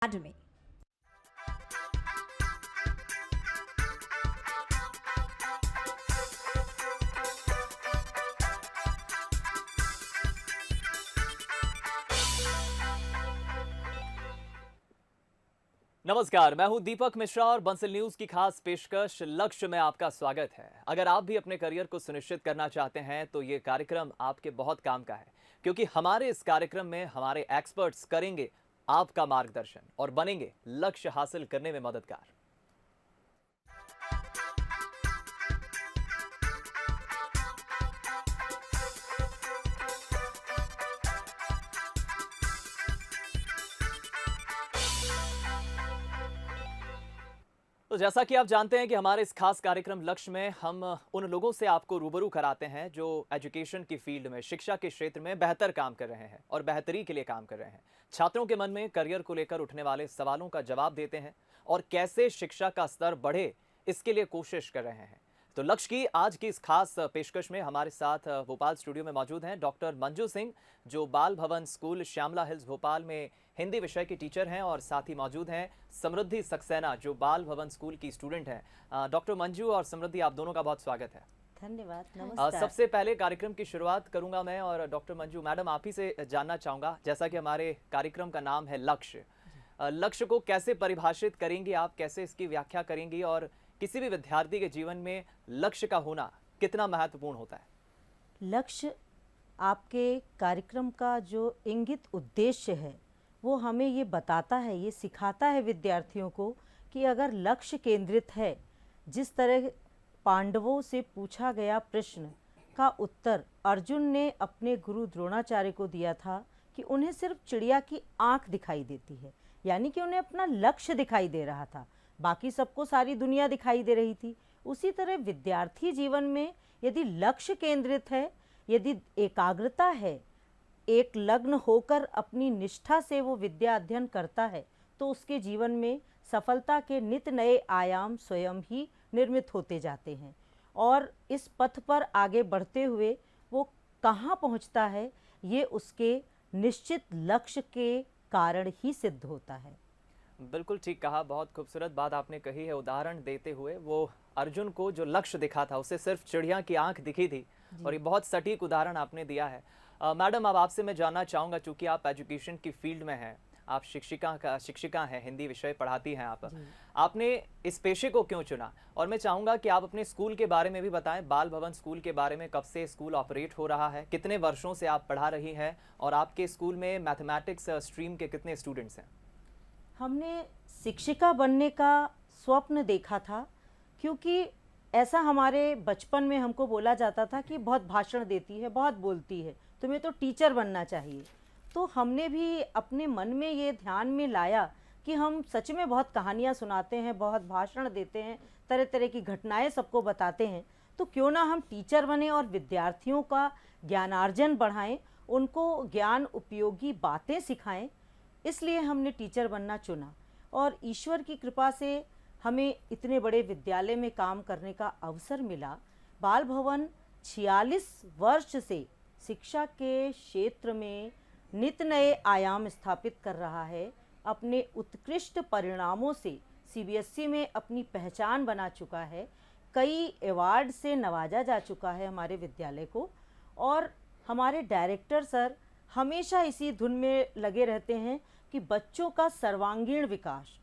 Academy. नमस्कार, मैं हूं दीपक मिश्रा और बंसल न्यूज की खास पेशकश लक्ष्य में आपका स्वागत है। अगर आप भी अपने करियर को सुनिश्चित करना चाहते हैं तो ये कार्यक्रम आपके बहुत काम का है, क्योंकि हमारे इस कार्यक्रम में हमारे एक्सपर्ट्स करेंगे आपका मार्गदर्शन और बनेंगे लक्ष्य हासिल करने में मददगार। तो जैसा कि आप जानते हैं कि हमारे इस खास कार्यक्रम लक्ष्य में हम उन लोगों से आपको रूबरू कराते हैं जो एजुकेशन की फील्ड में, शिक्षा के क्षेत्र में बेहतर काम कर रहे हैं और बेहतरी के लिए काम कर रहे हैं। छात्रों के मन में करियर को लेकर उठने वाले सवालों का जवाब देते हैं और कैसे शिक्षा का स्तर बढ़े, इसके लिए कोशिश कर रहे हैं। तो लक्ष्य की आज की इस खास पेशकश में हमारे साथ भोपाल स्टूडियो में मौजूद हैं डॉक्टर मंजू सिंह, जो बाल भवन स्कूल श्यामला हिल्स भोपाल में हिंदी विषय के टीचर हैं, और साथ ही मौजूद हैं समृद्धि सक्सेना, जो बाल भवन स्कूल की स्टूडेंट हैं। डॉक्टर मंजू और समृद्धि, आप दोनों का बहुत स्वागत है। धन्यवाद, नमस्कार। सबसे पहले कार्यक्रम की शुरुआत करूंगा मैं, और डॉक्टर मंजू मैडम, आप ही से जानना चाहूंगा, जैसा कि हमारे कार्यक्रम का नाम है लक्ष्य, लक्ष्य को कैसे परिभाषित करेंगी आप, कैसे इसकी व्याख्या करेंगी, और किसी भी विद्यार्थी के जीवन में लक्ष्य का होना कितना महत्वपूर्ण होता है? लक्ष्य आपके कार्यक्रम का जो इंगित उद्देश्य है वो हमें ये बताता है, ये सिखाता है विद्यार्थियों को कि अगर लक्ष्य केंद्रित है, जिस तरह पांडवों से पूछा गया प्रश्न का उत्तर अर्जुन ने अपने गुरु द्रोणाचार्य को दिया था कि उन्हें सिर्फ चिड़िया की आंख दिखाई देती है, यानी कि उन्हें अपना लक्ष्य दिखाई दे रहा था, बाकी सबको सारी दुनिया दिखाई दे रही थी। उसी तरह विद्यार्थी जीवन में यदि लक्ष्य केंद्रित है, यदि एकाग्रता है, एक लग्न होकर अपनी निष्ठा से वो विद्या अध्ययन करता है, तो उसके जीवन में सफलता के नित नए आयाम स्वयं ही निर्मित होते जाते हैं। और इस पथ पर आगे बढ़ते हुए वो कहाँ पहुँचता है, ये उसके निश्चित लक्ष्य के कारण ही सिद्ध होता है। बिल्कुल ठीक कहा, बहुत खूबसूरत बात आपने कही है। उदाहरण देते हुए, वो अर्जुन को जो लक्ष्य दिखा था उसे सिर्फ चिड़िया की आंख दिखी थी, और ये बहुत सटीक उदाहरण आपने दिया है। मैडम, अब आपसे मैं जानना चाहूँगा, चूंकि आप एजुकेशन की फील्ड में हैं, आप शिक्षिका हैं, हिंदी विषय पढ़ाती हैं आपने इस पेशे को क्यों चुना? और मैं चाहूँगा कि आप अपने स्कूल के बारे में भी बताएं, बाल भवन स्कूल के बारे में। कब से स्कूल ऑपरेट हो रहा है, कितने वर्षों से आप पढ़ा रही हैं, और आपके स्कूल में मैथमेटिक्स स्ट्रीम के कितने स्टूडेंट्स हैं? हमने शिक्षिका बनने का स्वप्न देखा था, क्योंकि ऐसा हमारे बचपन में हमको बोला जाता था कि बहुत भाषण देती है, बहुत बोलती है, तुम्हें तो टीचर बनना चाहिए। तो हमने भी अपने मन में ये ध्यान में लाया कि हम सच में बहुत कहानियाँ सुनाते हैं, बहुत भाषण देते हैं, तरह तरह की घटनाएं सबको बताते हैं, तो क्यों ना हम टीचर बने और विद्यार्थियों का ज्ञानार्जन बढ़ाएं, उनको ज्ञान उपयोगी बातें सिखाएं। इसलिए हमने टीचर बनना चुना, और ईश्वर की कृपा से हमें इतने बड़े विद्यालय में काम करने का अवसर मिला। बाल भवन 46 वर्ष से शिक्षा के क्षेत्र में नित नए आयाम स्थापित कर रहा है। अपने उत्कृष्ट परिणामों से सीबीएसई में अपनी पहचान बना चुका है, कई अवार्ड से नवाजा जा चुका है हमारे विद्यालय को, और हमारे डायरेक्टर सर हमेशा इसी धुन में लगे रहते हैं कि बच्चों का सर्वांगीण विकास।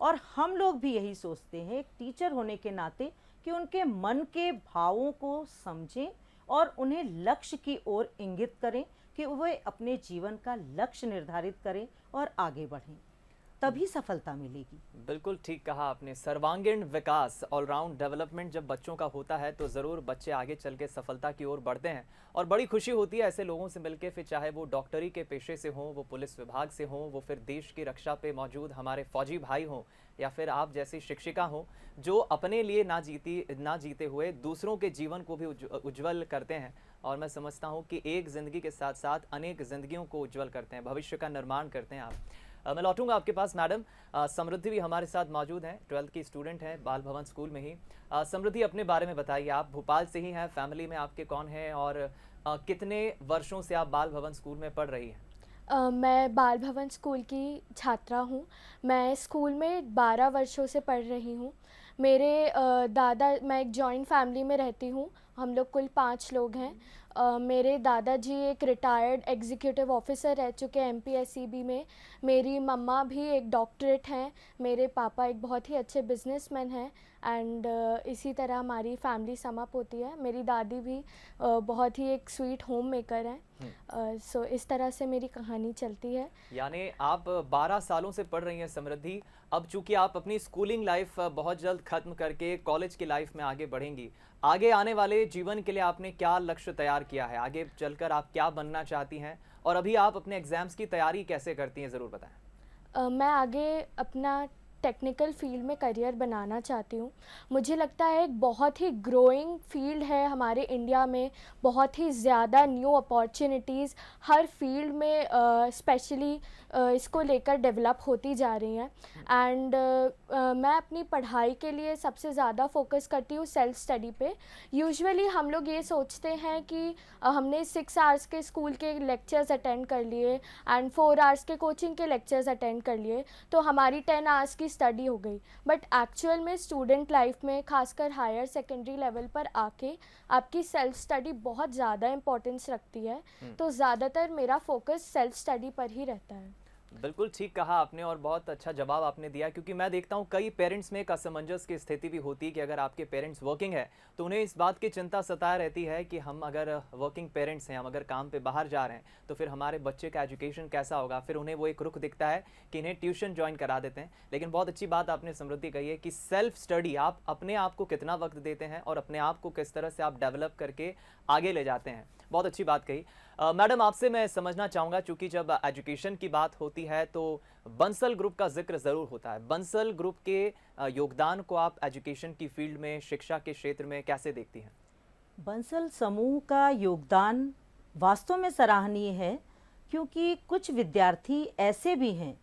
और हम लोग भी यही सोचते हैं एक टीचर होने के नाते कि उनके मन के भावों को समझें और उन्हें लक्ष्य की ओर इंगित करें कि वे अपने जीवन का लक्ष्य निर्धारित करें और आगे बढ़ें, तभी सफलता मिलेगी। बिल्कुल ठीक कहा आपने। सर्वांगीण विकास, ऑलराउंड डेवलपमेंट जब बच्चों का होता है तो ज़रूर बच्चे आगे चल के सफलता की ओर बढ़ते हैं, और बड़ी खुशी होती है ऐसे लोगों से मिलके, फिर चाहे वो डॉक्टरी के पेशे से हों, वो पुलिस विभाग से हों, वो फिर देश की रक्षा पे मौजूद हमारे फौजी भाई हों, या फिर आप जैसी शिक्षिका हों जो अपने लिए ना जीते हुए दूसरों के जीवन को भी उज्ज्वल करते हैं। और मैं समझता हूँ कि एक ज़िंदगी के साथ साथ अनेक ज़िंदगियों को उज्ज्वल करते हैं, भविष्य का निर्माण करते हैं आप। मैं लौटूंगा आपके पास मैडम। समृद्धि भी हमारे साथ मौजूद हैं, 12th की स्टूडेंट हैं बाल भवन स्कूल में ही। समृद्धि, अपने बारे में बताइए, आप भोपाल से ही हैं, फैमिली में आपके कौन है, और कितने वर्षों से आप बाल भवन स्कूल में पढ़ रही हैं? मैं बाल भवन स्कूल की छात्रा हूँ। मैं स्कूल में 12 वर्षों से पढ़ रही हूँ। मेरे मैं एक जॉइंट फैमिली में रहती हूँ। हम लोग कुल 5 लोग हैं। मेरे दादाजी एक रिटायर्ड एग्जीक्यूटिव ऑफिसर रह चुके हैं एमपीएसईबी में। मेरी मम्मा भी एक डॉक्टरेट हैं। मेरे पापा एक बहुत ही अच्छे बिजनेसमैन हैं। एंड इसी तरह हमारी फैमिली सम अप होती है। मेरी दादी भी बहुत ही एक स्वीट होम मेकर हैं। सो इस तरह से मेरी कहानी चलती है। यानी आप 12 सालों से पढ़ रही हैं समृद्धि। अब चूंकि आप अपनी स्कूलिंग लाइफ बहुत जल्द खत्म करके कॉलेज की लाइफ में आगे बढ़ेंगी, आगे आने वाले जीवन के लिए आपने क्या लक्ष्य तैयार किया है? आगे चलकर आप क्या बनना चाहती हैं और अभी आप अपने एग्जाम्स की तैयारी कैसे करती हैं, ज़रूर बताएं। मैं आगे अपना टेक्निकल फील्ड में करियर बनाना चाहती हूँ। मुझे लगता है एक बहुत ही ग्रोइंग फील्ड है हमारे इंडिया में। बहुत ही ज़्यादा न्यू अपॉर्चुनिटीज़ हर फील्ड में स्पेशली इसको लेकर डेवलप होती जा रही हैं। एंड मैं अपनी पढ़ाई के लिए सबसे ज़्यादा फोकस करती हूँ सेल्फ स्टडी पे। यूजुअली हम लोग ये सोचते हैं कि हमने 6 आवर्स के स्कूल के लेक्चर्स अटेंड कर लिए एंड 4 आवर्स के कोचिंग के लेक्चर्स अटेंड कर लिए तो हमारी 10 आवर्स की स्टडी हो गई। बट एक्चुअल में स्टूडेंट लाइफ में खासकर हायर सेकेंडरी लेवल पर आके आपकी सेल्फ स्टडी बहुत ज़्यादा इम्पोर्टेंस रखती है। तो ज़्यादातर मेरा फोकस सेल्फ स्टडी पर ही रहता है। बिल्कुल ठीक कहा आपने और बहुत अच्छा जवाब आपने दिया, क्योंकि मैं देखता हूँ कई पेरेंट्स में एक असमंजस की स्थिति भी होती है कि अगर आपके पेरेंट्स वर्किंग है तो उन्हें इस बात की चिंता सताए रहती है कि हम अगर वर्किंग पेरेंट्स हैं, हम अगर काम पे बाहर जा रहे हैं तो फिर हमारे बच्चे का एजुकेशन कैसा होगा। फिर उन्हें वो एक रुख दिखता है कि इन्हें ट्यूशन ज्वाइन करा देते हैं। लेकिन बहुत अच्छी बात आपने समृद्धि कही है कि सेल्फ स्टडी, आप अपने आप को कितना वक्त देते हैं और अपने आप को किस तरह से आप डेवलप करके आगे ले जाते हैं। बहुत अच्छी बात कही। मैडम, आपसे मैं समझना चाहूँगा, चूँकि जब एजुकेशन की बात होती है तो बंसल ग्रुप का जिक्र ज़रूर होता है। बंसल ग्रुप के योगदान को आप एजुकेशन की फील्ड में, शिक्षा के क्षेत्र में कैसे देखती हैं? बंसल समूह का योगदान वास्तव में सराहनीय है, क्योंकि कुछ विद्यार्थी ऐसे भी हैं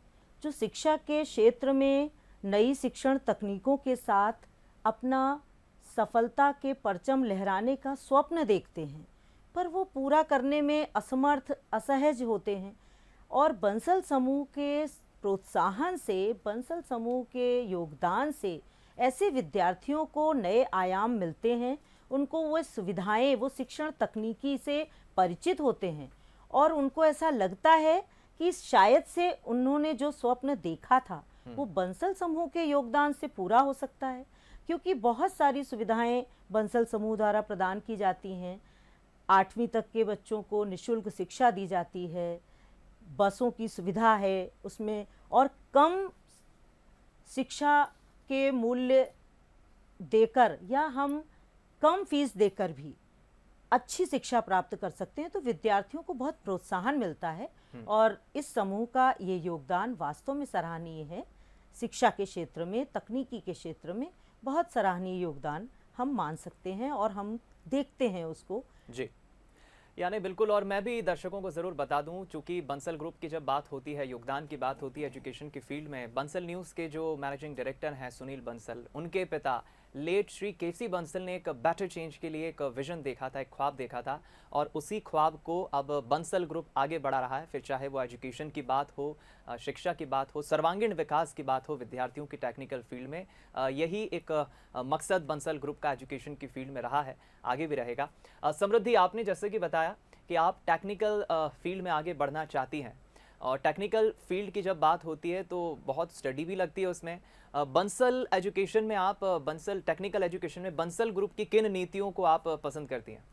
जो शिक्षा के क्षेत्र में नई शिक्षण तकनीकों के साथ अपना सफलता के परचम लहराने का स्वप्न देखते हैं, पर वो पूरा करने में असमर्थ, असहज होते हैं। और बंसल समूह के प्रोत्साहन से, बंसल समूह के योगदान से ऐसे विद्यार्थियों को नए आयाम मिलते हैं। उनको वो सुविधाएं, वो शिक्षण तकनीकी से परिचित होते हैं और उनको ऐसा लगता है कि शायद से उन्होंने जो स्वप्न देखा था वो बंसल समूह के योगदान से पूरा हो सकता है, क्योंकि बहुत सारी सुविधाएं बंसल समूह द्वारा प्रदान की जाती हैं। 8वीं तक के बच्चों को निःशुल्क शिक्षा दी जाती है, बसों की सुविधा है उसमें, और कम शिक्षा के मूल्य देकर या हम कम फीस देकर भी अच्छी शिक्षा प्राप्त कर सकते हैं। तो विद्यार्थियों को बहुत प्रोत्साहन मिलता है और इस समूह का ये योगदान वास्तव में सराहनीय है। शिक्षा के क्षेत्र में, तकनीकी के क्षेत्र में बहुत सराहनीय योगदान हम मान सकते हैं और हम देखते हैं उसको। जी, यानी बिल्कुल। और मैं भी दर्शकों को ज़रूर बता दूं, चूँकि बंसल ग्रुप की जब बात होती है, योगदान की बात होती है एजुकेशन की फील्ड में, बंसल न्यूज़ के जो मैनेजिंग डायरेक्टर हैं सुनील बंसल, उनके पिता लेट श्री केसी बंसल ने एक बेटर चेंज के लिए एक विजन देखा था, एक ख्वाब देखा था, और उसी ख्वाब को अब बंसल ग्रुप आगे बढ़ा रहा है। फिर चाहे वो एजुकेशन की बात हो, शिक्षा की बात हो, सर्वांगीण विकास की बात हो विद्यार्थियों की टेक्निकल फील्ड में, यही एक मकसद बंसल ग्रुप का एजुकेशन की फील्ड में रहा है, आगे भी रहेगा। समृद्धि, आपने जैसे कि बताया कि आप टेक्निकल फील्ड में आगे बढ़ना चाहती हैं, और टेक्निकल फील्ड की जब बात होती है तो बहुत स्टडी भी लगती है उसमें। बंसल एजुकेशन में आप, बंसल टेक्निकल एजुकेशन में बंसल ग्रुप की किन नीतियों को आप पसंद करती हैं?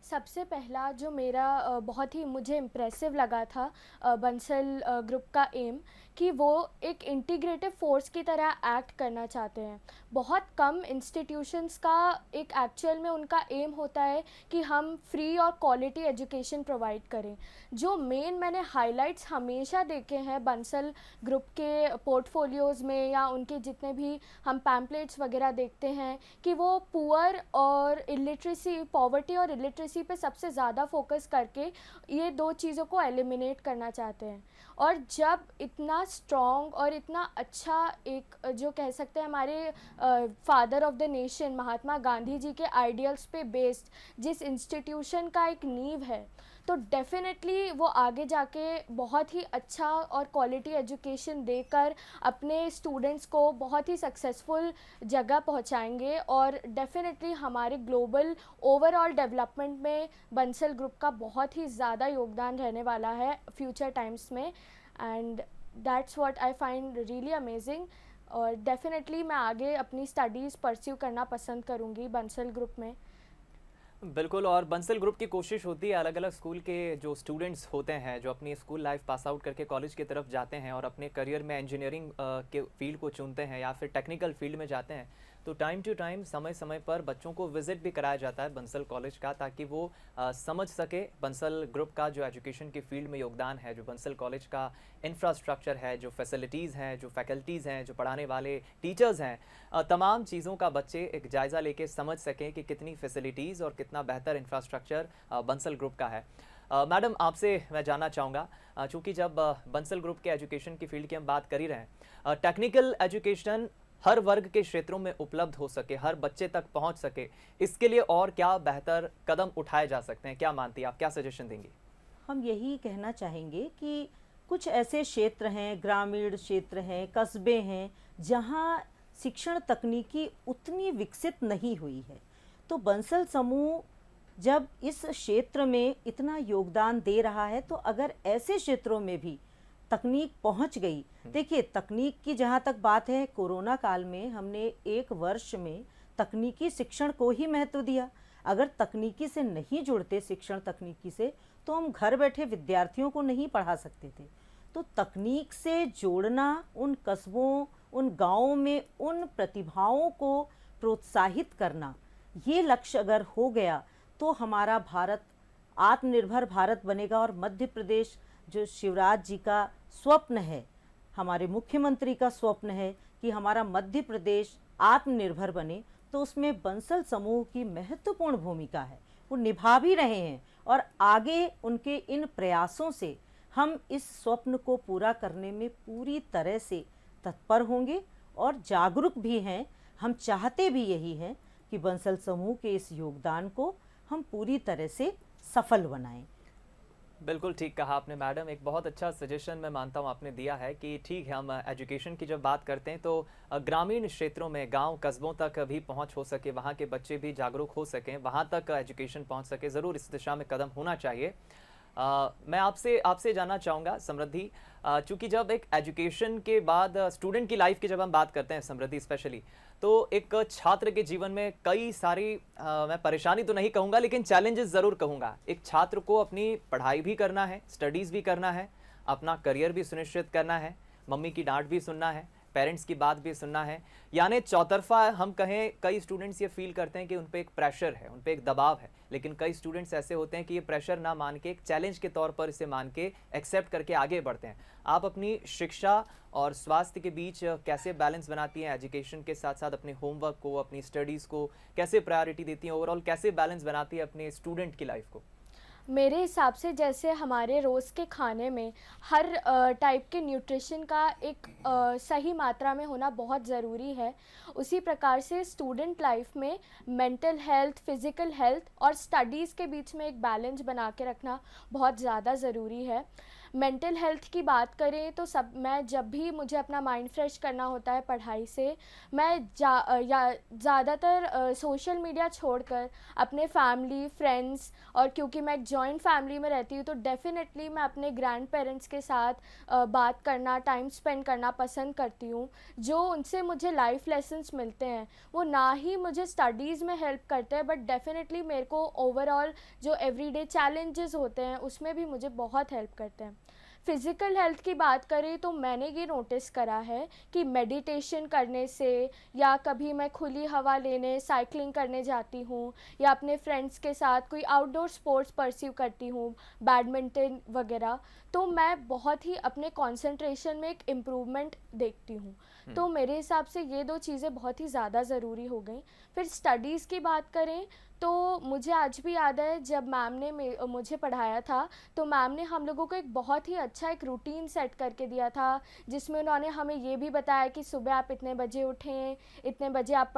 सबसे पहला जो मेरा बहुत ही मुझे इम्प्रेसिव लगा था बंसल ग्रुप का एम, कि वो एक इंटीग्रेटिव फोर्स की तरह एक्ट करना चाहते हैं। बहुत कम इंस्टीट्यूशंस का एक एक्चुअल में उनका एम होता है कि हम फ्री और क्वालिटी एजुकेशन प्रोवाइड करें। जो मेन मैंने हाइलाइट्स हमेशा देखे हैं बंसल ग्रुप के पोर्टफोलियोज़ में या उनके जितने भी हम पैम्पलेट्स वगैरह देखते हैं, कि वो पुअर और इलिटरेसी, पॉवर्टी और इलिटरेसी पे सबसे ज़्यादा फोकस करके ये दो चीज़ों को एलिमिनेट करना चाहते हैं। और जब इतना स्ट्रॉन्ग और इतना अच्छा एक जो कह सकते हैं हमारे father of the nation Mahatma Gandhi ji के आइडियल्स पे बेस्ड जिस इंस्टीट्यूशन का एक नींव है, तो डेफिनेटली वो आगे जाके बहुत ही अच्छा और क्वालिटी एजुकेशन देकर अपने स्टूडेंट्स को बहुत ही सक्सेसफुल जगह पहुंचाएंगे और डेफिनेटली हमारे ग्लोबल ओवरऑल डेवलपमेंट में बंसल ग्रुप का बहुत ही ज़्यादा योगदान रहने वाला है फ्यूचर टाइम्स में। And that's what I find really amazing. और डेफिनेटली मैं आगे अपनी स्टडीज़ परस्यू करना पसंद करूँगी बंसल ग्रुप में। बिल्कुल, और बंसल ग्रुप की कोशिश होती है अलग अलग स्कूल के जो स्टूडेंट्स होते हैं जो अपनी स्कूल लाइफ पास आउट करके कॉलेज की तरफ जाते हैं और अपने करियर में इंजीनियरिंग के फील्ड को चुनते हैं या फिर टेक्निकल फील्ड में जाते हैं, तो टाइम टू टाइम समय समय पर बच्चों को विजिट भी कराया जाता है बंसल कॉलेज का, ताकि वो समझ सके बंसल ग्रुप का जो एजुकेशन की फील्ड में योगदान है, जो बंसल कॉलेज का इंफ्रास्ट्रक्चर है, जो फैसिलिटीज़ हैं, जो फैकल्टीज़ हैं, जो पढ़ाने वाले टीचर्स हैं, तमाम चीज़ों का बच्चे एक जायज़ा लेके समझ सकें कि कितनी फैसिलिटीज़ और कितना बेहतर इंफ्रास्ट्रक्चर बंसल ग्रुप का है। मैडम, आपसे मैं जानना चाहूँगा, चूँकि जब बंसल ग्रुप के एजुकेशन की फील्ड की हम बात कर ही रहे हैं, टेक्निकल एजुकेशन हर वर्ग के क्षेत्रों में उपलब्ध हो सके, हर बच्चे तक पहुंच सके, इसके लिए और क्या बेहतर कदम उठाए जा सकते हैं? क्या मानती हैं आप, क्या सजेशन देंगी? हम यही कहना चाहेंगे कि कुछ ऐसे क्षेत्र हैं, ग्रामीण क्षेत्र हैं, कस्बे हैं, जहां शिक्षण तकनीकी उतनी विकसित नहीं हुई है। तो बंसल समूह जब इस क्षेत्र में इतना योगदान दे रहा है, तो अगर ऐसे क्षेत्रों में भी तकनीक पहुंच गई, देखिए तकनीक की जहां तक बात है, कोरोना काल में हमने 1 वर्ष में तकनीकी शिक्षण को ही महत्व दिया। अगर तकनीकी से नहीं जुड़ते, शिक्षण तकनीकी से, तो हम घर बैठे विद्यार्थियों को नहीं पढ़ा सकते थे। तो तकनीक से जोड़ना, उन कस्बों, उन गाँवों में उन प्रतिभाओं को प्रोत्साहित करना, ये लक्ष्य अगर हो गया तो हमारा भारत आत्मनिर्भर भारत बनेगा। और मध्य प्रदेश जो शिवराज जी का स्वप्न है, हमारे मुख्यमंत्री का स्वप्न है कि हमारा मध्य प्रदेश आत्मनिर्भर बने, तो उसमें बंसल समूह की महत्वपूर्ण भूमिका है, वो निभा भी रहे हैं। और आगे उनके इन प्रयासों से हम इस स्वप्न को पूरा करने में पूरी तरह से तत्पर होंगे और जागरूक भी हैं। हम चाहते भी यही हैं कि बंसल समूह के इस योगदान को हम पूरी तरह से सफल बनाएं। बिल्कुल ठीक कहा आपने मैडम, एक बहुत अच्छा सजेशन मैं मानता हूँ आपने दिया है कि ठीक है, हम एजुकेशन की जब बात करते हैं तो ग्रामीण क्षेत्रों में, गांव कस्बों तक भी पहुंच हो सके, वहां के बच्चे भी जागरूक हो सकें, वहां तक एजुकेशन पहुंच सके, ज़रूर इस दिशा में कदम होना चाहिए। मैं आपसे जानना चाहूँगा समृद्धि, चूँकि जब एक एजुकेशन के बाद स्टूडेंट की लाइफ की जब हम बात करते हैं समृद्धि स्पेशली, तो एक छात्र के जीवन में कई सारी मैं परेशानी तो नहीं कहूँगा लेकिन चैलेंजेस ज़रूर कहूँगा। एक छात्र को अपनी पढ़ाई भी करना है, स्टडीज़ भी करना है, अपना करियर भी सुनिश्चित करना है, मम्मी की डांट भी सुनना है, पेरेंट्स की बात भी सुनना है, यानी चौतरफा हम कहें। कई स्टूडेंट्स ये फील करते हैं कि उन पे एक प्रेशर है, उन पे एक दबाव है, लेकिन कई स्टूडेंट्स ऐसे होते हैं कि ये प्रेशर ना मान के, एक चैलेंज के तौर पर इसे मान के एक्सेप्ट करके आगे बढ़ते हैं। आप अपनी शिक्षा और स्वास्थ्य के बीच कैसे बैलेंस बनाती हैं? एजुकेशन के साथ साथ अपने होमवर्क को, अपनी स्टडीज़ को कैसे प्रायोरिटी देती हैं? ओवरऑल कैसे बैलेंस बनाती है अपने स्टूडेंट की लाइफ को? मेरे हिसाब से जैसे हमारे रोज़ के खाने में हर टाइप के न्यूट्रिशन का एक सही मात्रा में होना बहुत ज़रूरी है, उसी प्रकार से स्टूडेंट लाइफ में मेंटल हेल्थ, फिज़िकल हेल्थ और स्टडीज़ के बीच में एक बैलेंस बना के रखना बहुत ज़्यादा ज़रूरी है। मेंटल हेल्थ की बात करें तो मैं जब भी मुझे अपना माइंड फ्रेश करना होता है पढ़ाई से, मैं ज़्यादातर सोशल मीडिया छोड़कर अपने फैमिली, फ्रेंड्स, और क्योंकि मैं एक जॉइंट फैमिली में रहती हूँ तो डेफ़िनेटली मैं अपने ग्रैंड पेरेंट्स के साथ बात करना, टाइम स्पेंड करना पसंद करती हूँ। जो उनसे मुझे लाइफ लेसन्स मिलते हैं वो ना ही मुझे स्टडीज़ में हेल्प करते हैं, बट डेफ़िनेटली मेरे को ओवरऑल जो एवरीडे चैलेंजेस होते हैं उसमें भी मुझे बहुत हेल्प करते हैं। फ़िज़िकल हेल्थ की बात करें तो मैंने ये नोटिस करा है कि मेडिटेशन करने से, या कभी मैं खुली हवा लेने साइकिलिंग करने जाती हूँ, या अपने फ्रेंड्स के साथ कोई आउटडोर स्पोर्ट्स परस्यू करती हूँ, बैडमिंटन वगैरह, तो मैं बहुत ही अपने कंसंट्रेशन में एक इम्प्रूवमेंट देखती हूँ। तो मेरे हिसाब से ये 2 चीज़ें बहुत ही ज़्यादा ज़रूरी हो गई। फिर स्टडीज़ की बात करें तो मुझे आज भी याद है जब मैम ने मुझे पढ़ाया था, तो मैम ने हम लोगों को एक बहुत ही अच्छा एक रूटीन सेट करके दिया था, जिसमें उन्होंने हमें ये भी बताया कि सुबह आप इतने बजे उठें, इतने बजे आप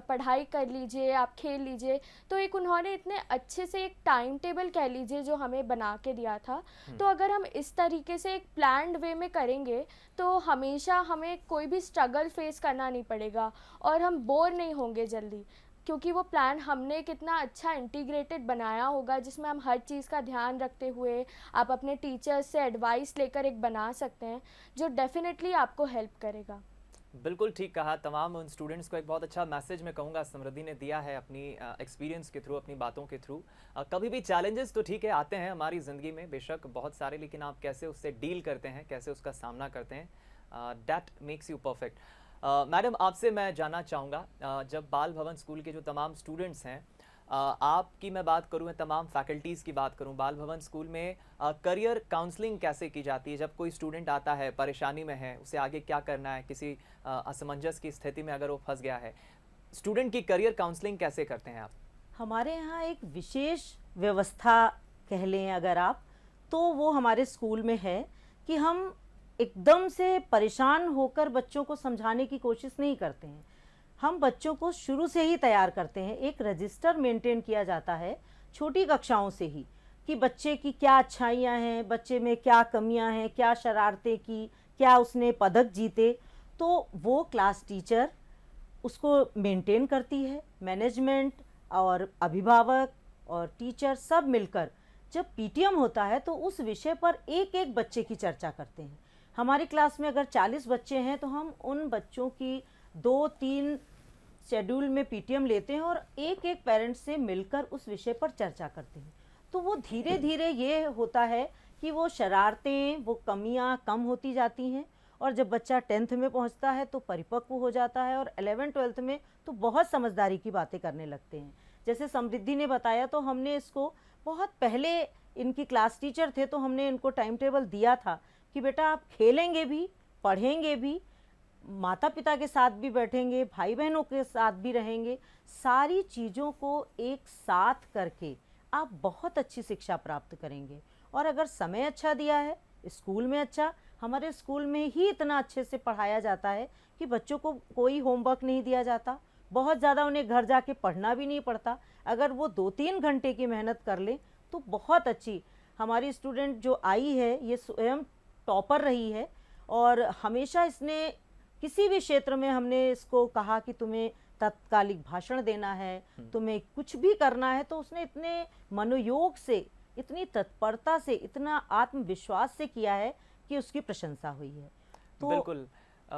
पढ़ाई कर लीजिए, आप खेल लीजिए। तो एक उन्होंने इतने अच्छे से एक टाइम टेबल कह लीजिए जो हमें बना के दिया था। तो अगर हम इस तरीके से एक प्लान्ड वे में करेंगे तो हमेशा हमें कोई भी स्ट्रगल फेस करना नहीं पड़ेगा और हम बोर नहीं होंगे जल्दी, क्योंकि वो प्लान हमने कितना अच्छा इंटीग्रेटेड बनाया होगा, जिसमें हम हर चीज़ का ध्यान रखते हुए आप अपने टीचर्स से एडवाइस लेकर एक बना सकते हैं, जो डेफिनेटली आपको हेल्प करेगा। बिल्कुल ठीक कहा। तमाम उन स्टूडेंट्स को एक बहुत अच्छा मैसेज मैं कहूँगा समृद्धि ने दिया है अपनी एक्सपीरियंस के थ्रू, अपनी बातों के थ्रू। कभी भी चैलेंजेस तो ठीक है आते हैं हमारी ज़िंदगी में बेशक बहुत सारे, लेकिन आप कैसे उससे डील करते हैं, कैसे उसका सामना करते हैं, that makes you perfect. Madam आपसे मैं जानना चाहूँगा, जब बाल भवन स्कूल के जो तमाम स्टूडेंट्स हैं, आपकी मैं बात करूँ या तमाम फैकल्टीज़ की बात करूँ, बाल भवन स्कूल में करियर काउंसलिंग कैसे की जाती है? जब कोई स्टूडेंट आता है, परेशानी में है, उसे आगे क्या करना है, किसी असमंजस की स्थिति में अगर वो फंस गया है, स्टूडेंट की करियर काउंसलिंग कैसे करते हैं आप? हमारे यहाँ एक विशेष व्यवस्था कह लें अगर आप, तो वो हमारे स्कूल में है कि हम एकदम से परेशान होकर बच्चों को समझाने की कोशिश नहीं करते हैं। हम बच्चों को शुरू से ही तैयार करते हैं। एक रजिस्टर मेंटेन किया जाता है छोटी कक्षाओं से ही कि बच्चे की क्या अच्छाइयाँ हैं, बच्चे में क्या कमियाँ हैं, क्या शरारतें की, क्या उसने पदक जीते, तो वो क्लास टीचर उसको मेंटेन करती है। मैनेजमेंट और अभिभावक और टीचर सब मिलकर जब पीटीएम होता है तो उस विषय पर एक एक बच्चे की चर्चा करते हैं। हमारी क्लास में अगर 40 बच्चे हैं तो हम उन बच्चों की 2-3 शेड्यूल में पीटीएम लेते हैं और एक एक पेरेंट्स से मिलकर उस विषय पर चर्चा करते हैं। तो वो धीरे धीरे ये होता है कि वो शरारतें, वो कमियां कम होती जाती हैं और जब बच्चा 10th में पहुंचता है तो परिपक्व हो जाता है और 11th-12th में तो बहुत समझदारी की बातें करने लगते हैं। जैसे समृद्धि ने बताया, तो हमने इसको बहुत पहले, इनकी क्लास टीचर थे तो हमने इनको टाइम टेबल दिया था कि बेटा आप खेलेंगे भी, पढ़ेंगे भी, माता पिता के साथ भी बैठेंगे, भाई बहनों के साथ भी रहेंगे, सारी चीज़ों को एक साथ करके आप बहुत अच्छी शिक्षा प्राप्त करेंगे। और अगर समय अच्छा दिया है, स्कूल में अच्छा, हमारे स्कूल में ही इतना अच्छे से पढ़ाया जाता है कि बच्चों को कोई होमवर्क नहीं दिया जाता, बहुत ज़्यादा उन्हें घर जाके पढ़ना भी नहीं पड़ता। अगर वो 2-3 घंटे की मेहनत कर लें तो बहुत अच्छी। हमारी स्टूडेंट जो आई है ये स्वयं टॉपर रही है और हमेशा इसने किसी भी क्षेत्र में, हमने इसको कहा कि तुम्हें तत्कालिक भाषण देना है, तुम्हें कुछ भी करना है, तो उसने इतने मनोयोग से, इतनी तत्परता से, इतना आत्मविश्वास से किया है कि उसकी प्रशंसा हुई है। तो बिल्कुल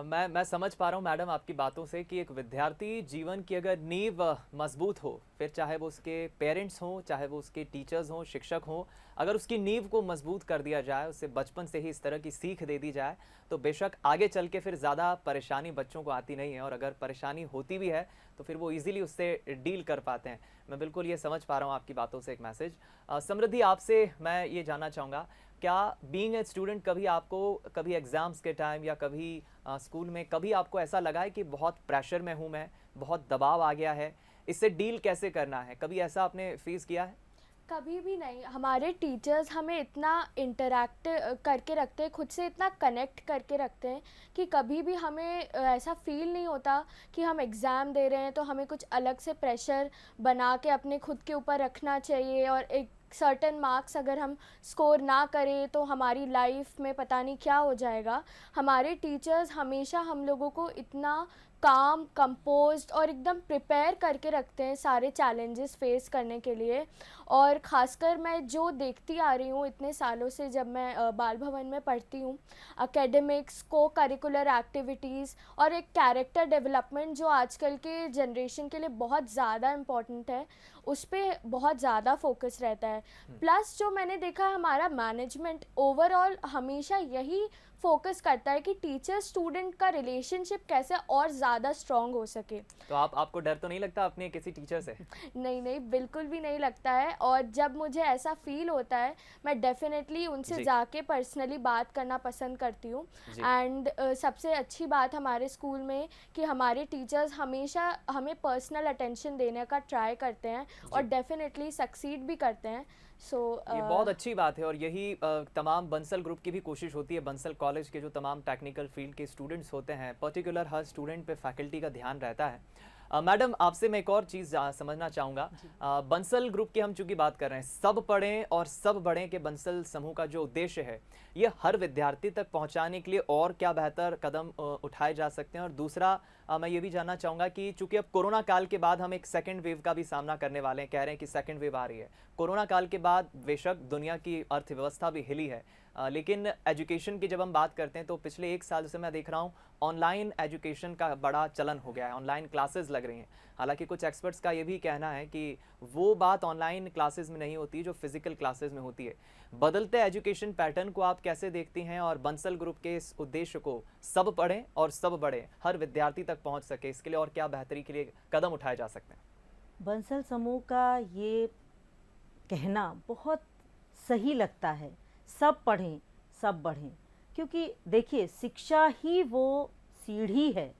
मैं समझ पा रहा हूँ मैडम आपकी बातों से कि एक विद्यार्थी जीवन की अगर नींव मजबूत हो, फिर चाहे वो उसके पेरेंट्स हों, चाहे वो उसके टीचर्स हों, शिक्षक हों, अगर उसकी नींव को मजबूत कर दिया जाए, उसे बचपन से ही इस तरह की सीख दे दी जाए, तो बेशक आगे चल के फिर ज़्यादा परेशानी बच्चों को आती नहीं है, और अगर परेशानी होती भी है तो फिर वो इजीली उससे डील कर पाते हैं। मैं बिल्कुल ये समझ पा रहा हूँ आपकी बातों से एक मैसेज। समृद्धि, आपसे मैं ये जानना चाहूँगा, क्या बीइंग ए स्टूडेंट कभी आपको, कभी एग्ज़ाम्स के टाइम या कभी स्कूल में, कभी आपको ऐसा लगा है कि बहुत प्रेशर में हूँ मैं, बहुत दबाव आ गया है, इससे डील कैसे करना है? कभी ऐसा आपने फेस किया है? कभी भी नहीं। हमारे टीचर्स हमें इतना इंटरैक्ट करके रखते हैं, खुद से इतना कनेक्ट करके रखते हैं कि कभी भी हमें ऐसा फील नहीं होता कि हम एग्ज़ाम दे रहे हैं तो हमें कुछ अलग से प्रेशर बना के अपने खुद के ऊपर रखना चाहिए, और एक सर्टेन मार्क्स अगर हम स्कोर ना करें तो हमारी लाइफ में पता नहीं क्या हो जाएगा। हमारे टीचर्स हमेशा हम लोगों को इतना काम, कंपोज्ड और एकदम प्रिपेयर करके रखते हैं सारे चैलेंजेस फेस करने के लिए। और ख़ासकर मैं जो देखती आ रही हूँ इतने सालों से, जब मैं बाल भवन में पढ़ती हूँ, एकेडमिक्स, को करिकुलर एक्टिविटीज़ और एक कैरेक्टर डेवलपमेंट जो आजकल के जनरेशन के लिए बहुत ज़्यादा इम्पॉर्टेंट है, उस पर बहुत ज़्यादा फोकस रहता है। प्लस जो मैंने देखा, हमारा मैनेजमेंट ओवरऑल हमेशा यही फोकस करता है कि टीचर स्टूडेंट का रिलेशनशिप कैसे और ज़्यादा स्ट्रॉन्ग हो सके। तो आपको डर तो नहीं लगता अपने किसी टीचर से? नहीं नहीं, बिल्कुल भी नहीं लगता है, और जब मुझे ऐसा फील होता है मैं डेफिनेटली उनसे जी। जाके पर्सनली बात करना पसंद करती हूँ। जी। एंड सबसे अच्छी बात हमारे स्कूल में कि हमारे टीचर्स हमेशा हमें पर्सनल अटेंशन देने का ट्राई करते हैं और जी। डेफिनेटली सक्सीड भी करते हैं। सो ये बहुत अच्छी बात है और यही तमाम बंसल ग्रुप की भी कोशिश होती है। बंसल कॉलेज के जो तमाम टेक्निकल फील्ड के स्टूडेंट्स होते हैं, पर्टिकुलर हर स्टूडेंट पे फैकल्टी का ध्यान रहता है। मैडम, आपसे मैं एक और चीज़ समझना चाहूँगा। बंसल ग्रुप की हम चूंकि बात कर रहे हैं, सब पढ़ें और सब बढ़ें के बंसल समूह का जो उद्देश्य है, ये हर विद्यार्थी तक पहुँचाने के लिए और क्या बेहतर कदम उठाए जा सकते हैं? और दूसरा, मैं ये भी जानना चाहूँगा कि चूंकि अब कोरोना काल के बाद हम एक सेकेंड वेव का भी सामना करने वाले हैं, कह रहे हैं कि सेकेंड वेव आ रही है। कोरोना काल के बाद बेशक दुनिया की अर्थव्यवस्था भी हिली है, लेकिन एजुकेशन की जब हम बात करते हैं तो पिछले 1 साल से मैं देख रहा हूँ ऑनलाइन एजुकेशन का बड़ा चलन हो गया है, ऑनलाइन क्लासेस लग रही हैं। हालांकि कुछ एक्सपर्ट्स का ये भी कहना है कि वो बात ऑनलाइन क्लासेस में नहीं होती जो फिजिकल क्लासेस में होती है। बदलते एजुकेशन पैटर्न को आप कैसे देखती हैं और बंसल ग्रुप के इस उद्देश्य को, सब पढ़ें और सब बढ़ें, हर विद्यार्थी तक पहुँच सके, इसके लिए और क्या बेहतरी के लिए कदम उठाए जा सकते हैं? बंसल समूह का ये कहना बहुत सही लगता है, सब पढ़ें सब बढ़ें, क्योंकि देखिए शिक्षा ही वो सीढ़ी है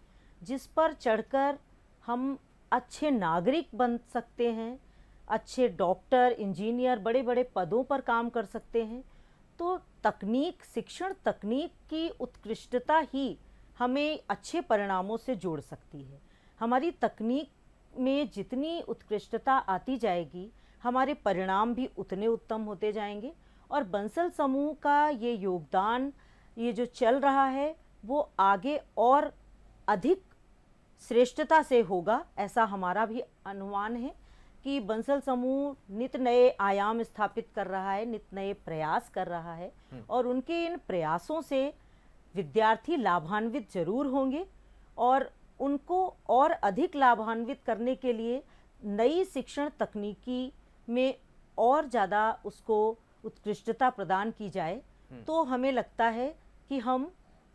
जिस पर चढ़कर हम अच्छे नागरिक बन सकते हैं, अच्छे डॉक्टर, इंजीनियर, बड़े बड़े पदों पर काम कर सकते हैं। तो तकनीक, शिक्षण तकनीक की उत्कृष्टता ही हमें अच्छे परिणामों से जोड़ सकती है। हमारी तकनीक में जितनी उत्कृष्टता आती जाएगी, हमारे परिणाम भी उतने उत्तम होते जाएंगे। और बंसल समूह का ये योगदान, ये जो चल रहा है, वो आगे और अधिक श्रेष्ठता से होगा, ऐसा हमारा भी अनुमान है कि बंसल समूह नित नए आयाम स्थापित कर रहा है, नित नए प्रयास कर रहा है, और उनके इन प्रयासों से विद्यार्थी लाभान्वित जरूर होंगे। और उनको और अधिक लाभान्वित करने के लिए नई शिक्षण तकनीकी में और ज़्यादा उसको उत्कृष्टता प्रदान की जाए, तो हमें लगता है कि हम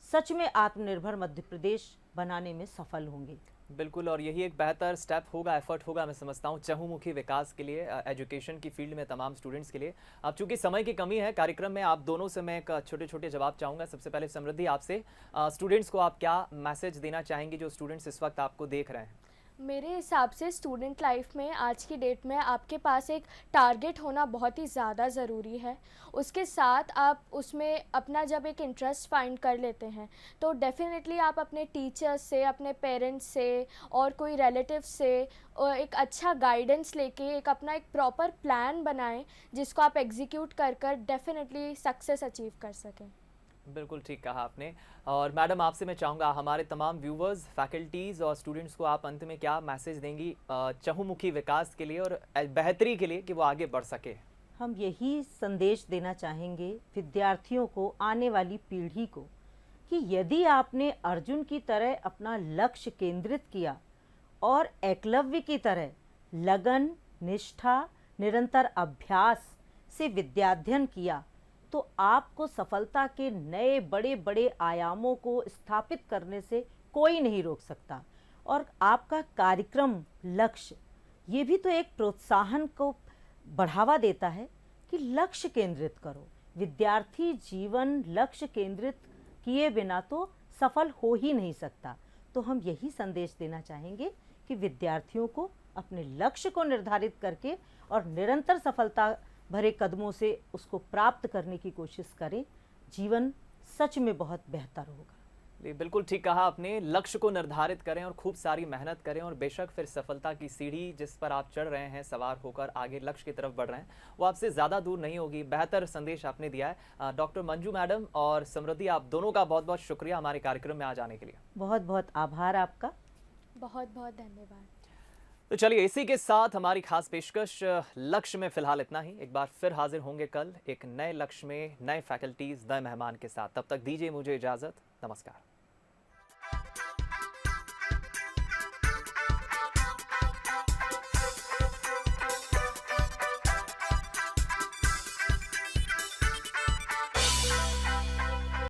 सच में आत्मनिर्भर मध्य प्रदेश बनाने में सफल होंगे। बिल्कुल, और यही एक बेहतर स्टेप होगा, एफर्ट होगा, मैं समझता हूँ चहुमुखी विकास के लिए, एजुकेशन की फील्ड में तमाम स्टूडेंट्स के लिए। अब चूंकि समय की कमी है कार्यक्रम में, आप दोनों से मैं एक छोटे छोटे जवाब चाहूँगा। सबसे पहले समृद्धि, आपसे स्टूडेंट्स को आप क्या मैसेज देना चाहेंगे जो स्टूडेंट्स इस वक्त आपको देख रहे हैं? मेरे हिसाब से स्टूडेंट लाइफ में आज की डेट में आपके पास एक टारगेट होना बहुत ही ज़्यादा ज़रूरी है। उसके साथ आप उसमें अपना जब एक इंटरेस्ट फाइंड कर लेते हैं तो डेफिनेटली आप अपने टीचर्स से, अपने पेरेंट्स से और कोई रिलेटिव से एक अच्छा गाइडेंस लेके एक अपना एक प्रॉपर प्लान बनाएं जिसको आप एग्जीक्यूट कर कर डेफिनेटली सक्सेस अचीव कर सकें। बिल्कुल ठीक कहा आपने। और मैडम, आपसे मैं चाहूँगा हमारे तमाम व्यूवर्स, फैकल्टीज़ और स्टूडेंट्स को आप अंत में क्या मैसेज देंगी चहुमुखी विकास के लिए और बेहतरी के लिए कि वो आगे बढ़ सके? हम यही संदेश देना चाहेंगे विद्यार्थियों को, आने वाली पीढ़ी को, कि यदि आपने अर्जुन की तरह अपना लक्ष्य केंद्रित किया और एकलव्य की तरह लगन, निष्ठा, निरंतर अभ्यास से विद्याध्ययन किया, तो आपको सफलता के नए बड़े बड़े आयामों को स्थापित करने से कोई नहीं रोक सकता। और आपका कार्यक्रम, लक्ष्य, ये भी तो एक प्रोत्साहन को बढ़ावा देता है कि लक्ष्य केंद्रित करो। विद्यार्थी जीवन लक्ष्य केंद्रित किए बिना तो सफल हो ही नहीं सकता। तो हम यही संदेश देना चाहेंगे कि विद्यार्थियों को अपने लक्ष्य को निर्धारित करके और निरंतर सफलता भरे कदमों से उसको प्राप्त करने की कोशिश करें। जीवन सच में बहुत बेहतर होगा। बिल्कुल ठीक कहा आपने, लक्ष्य को निर्धारित करें और खूब सारी मेहनत करें और बेशक फिर सफलता की सीढ़ी जिस पर आप चढ़ रहे हैं, सवार होकर आगे लक्ष्य की तरफ बढ़ रहे हैं, वो आपसे ज़्यादा दूर नहीं होगी। बेहतर संदेश आपने दिया है। डॉक्टर मंजू मैडम और समृद्धि, आप दोनों का बहुत बहुत शुक्रिया हमारे कार्यक्रम में आज आने के लिए। बहुत बहुत आभार आपका। बहुत बहुत धन्यवाद। तो चलिए, इसी के साथ हमारी खास पेशकश लक्ष्य में फिलहाल इतना ही। एक बार फिर हाजिर होंगे कल एक नए लक्ष्य में, नए फैकल्टीज, नए मेहमान के साथ। तब तक दीजिए मुझे इजाज़त। नमस्कार।